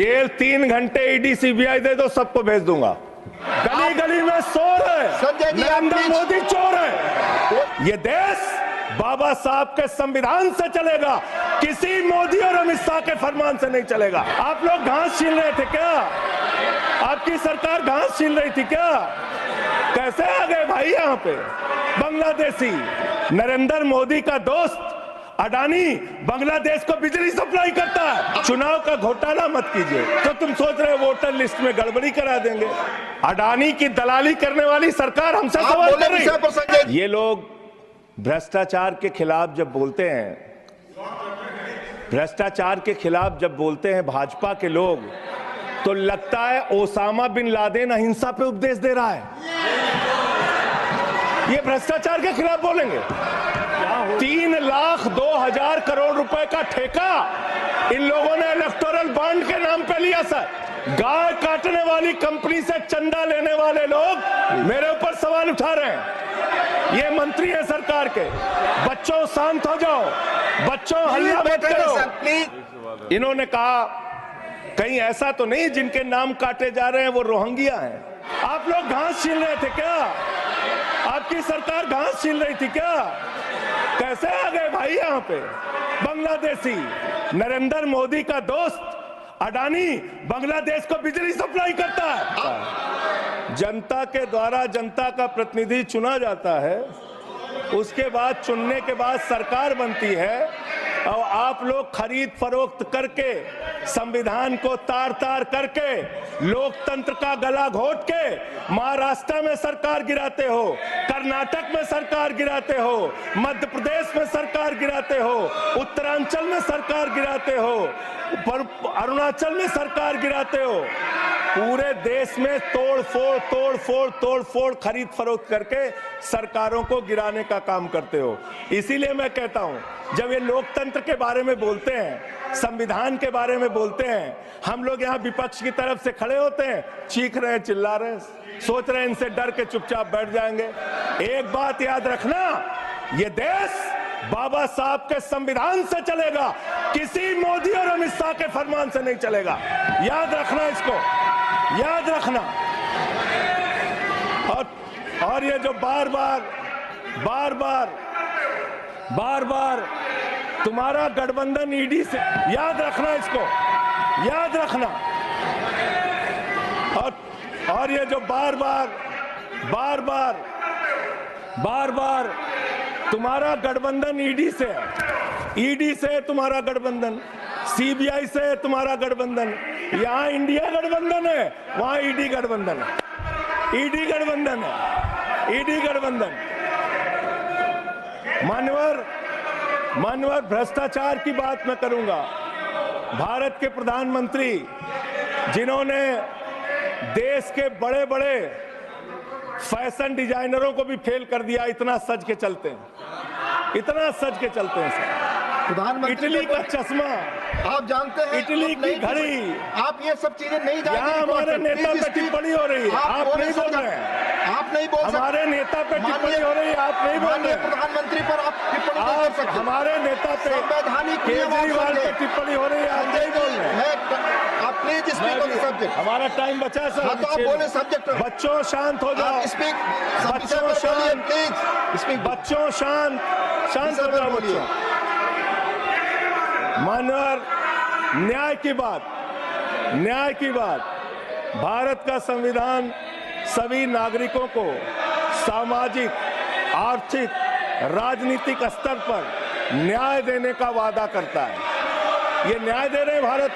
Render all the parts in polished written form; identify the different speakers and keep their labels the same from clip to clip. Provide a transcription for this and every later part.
Speaker 1: Jail 3 घंटे ED CBI दे दो, सबको भेज दूंगा। गली गली में शोर है, नरेंद्र मोदी चोर है। ये देश बाबा साहब के संविधान से चलेगा, किसी मोदी और अमित शाह के फरमान से नहीं चलेगा। आप लोग घास छीन रहे थे क्या? आपकी सरकार घास छीन रही थी क्या? कैसे आ गए भाई यहाँ पे बांग्लादेशी? नरेंद्र मोदी का दोस्त अडानी बांग्लादेश को बिजली सप्लाई करता है। चुनाव का घोटाला मत कीजिए। तो तुम सोच रहे हो वोटर लिस्ट में गड़बड़ी करा देंगे? अडानी की दलाली करने वाली सरकार हमसे सवाल कर रही है। ये लोग भ्रष्टाचार के खिलाफ जब बोलते हैं, भ्रष्टाचार के खिलाफ जब बोलते हैं भाजपा के लोग, तो लगता है ओसामा बिन लादेन अहिंसा पे उपदेश दे रहा है। ये भ्रष्टाचार के खिलाफ बोलेंगे? 3,02,000 करोड़ रुपए का ठेका इन लोगों ने इलेक्टोरल बॉन्ड के नाम पे लिया। सर, गाय काटने वाली कंपनी से चंदा लेने वाले लोग मेरे ऊपर सवाल उठा रहे हैं। ये मंत्री है सरकार के। बच्चों शांत हो जाओ, बच्चों हल्ला मत करो। इन्होंने कहा कहीं ऐसा तो नहीं जिनके नाम काटे जा रहे हैं वो रोहिंग्या हैं। आप लोग घास छीन रहे थे क्या? आपकी सरकार घास छीन रही थी क्या? कैसे आ गए भाई यहाँ पे बांग्लादेशी? नरेंद्र मोदी का दोस्त अडानी बांग्लादेश को बिजली सप्लाई करता है। जनता के द्वारा जनता का प्रतिनिधि चुना जाता है, उसके बाद चुनने के बाद सरकार बनती है, और आप लोग खरीद फरोख्त करके संविधान को तार तार करके लोकतंत्र का गला घोट के महाराष्ट्र में सरकार गिराते हो, कर्नाटक में सरकार गिराते हो, मध्य प्रदेश में सरकार गिराते हो, उत्तरांचल में सरकार गिराते हो, अरुणाचल में सरकार गिराते हो। पूरे देश में तोड़ फोड़ खरीद फरोख्त करके सरकारों को गिराने का काम करते हो। इसीलिए मैं कहता हूं, जब ये लोकतंत्र के बारे में बोलते हैं, संविधान के बारे में बोलते हैं, हम लोग यहाँ विपक्ष की तरफ से खड़े होते हैं, चीख रहे हैं, चिल्ला रहे हैं, सोच रहे हैं इनसे डर के चुपचाप बैठ जाएंगे। एक बात याद रखना, ये देश बाबा साहब के संविधान से चलेगा, किसी मोदी और अमित शाह के फरमान से नहीं चलेगा। याद रखना, इसको याद रखना। और ये जो बार बार तुम्हारा गठबंधन ईडी से, याद रखना, इसको याद रखना। और ये जो बार बार तुम्हारा गठबंधन ईडी से तुम्हारा गठबंधन, सीबीआई से तुम्हारा गठबंधन, यहाँ इंडिया गठबंधन है, वहां ईडी गठबंधन है, ईडी गठबंधन है, ईडी गठबंधन। मान्यवर भ्रष्टाचार की बात मैं करूंगा। भारत के प्रधानमंत्री जिन्होंने देश के बड़े बड़े फैशन डिजाइनरों को भी फेल कर दिया, इतना सज के चलते हैं, इतना सज के चलते हैं सर।
Speaker 2: प्रधानमंत्री
Speaker 1: इटली का चश्मा,
Speaker 2: आप जानते हैं,
Speaker 1: इटली की घड़ी,
Speaker 2: आप ये सब चीजें नहीं जानते।
Speaker 1: यहाँ हमारे नेता पे टिप्पणी हो रही है, आप नहीं बोल रहे हैं,
Speaker 2: आप नहीं बोल सकते।
Speaker 1: हमारे नेता पे टिप्पणी हो रही है, आप नहीं बोल रहे हैं।
Speaker 2: प्रधानमंत्री पर आप टिप्पणी नहीं कर सकते।
Speaker 1: हमारे नेता पे केजरीवाल पे टिप्पणी हो रही है, आप नहीं बोल रहे हैं।
Speaker 2: आप प्लीज स्पीक ऑन सब्जेक्ट।
Speaker 1: हमारा टाइम बचा है सर।
Speaker 2: तो आप बोले सब्जेक्ट।
Speaker 1: बच्चों शांत हो जाओ, बच्चों शांत,
Speaker 2: प्लीज
Speaker 1: बच्चों शांत हो जाओ बच्चों। मानवर, न्याय की बात, भारत का संविधान सभी नागरिकों को सामाजिक, आर्थिक, राजनीतिक स्तर पर न्याय देने का वादा करता है। ये न्याय दे रहे हैं भारत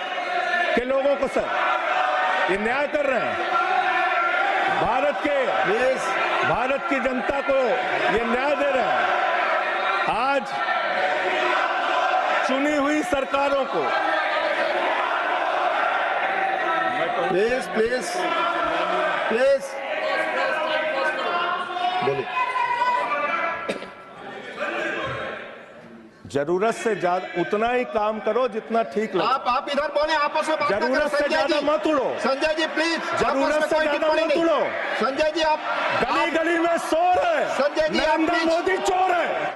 Speaker 1: के लोगों को सर, ये न्याय कर रहे हैं भारत की जनता को, ये न्याय दे रहे हैं। आज चुनी हुई सरकारों को
Speaker 2: प्लीज बोलिए।
Speaker 1: जरूरत से ज्यादा उतना ही काम करो जितना ठीक लगे।
Speaker 2: आप इधर बोले, आपस में बात करें।
Speaker 1: जरूरत से ज्यादा मत उड़ो।
Speaker 2: संजय जी प्लीज,
Speaker 1: जरूरत से ज्यादा मत उड़ो।
Speaker 2: संजय जी, आप
Speaker 1: गली गली में शोर है,
Speaker 2: संजय जी,
Speaker 1: नरेंद्र मोदी चोर है।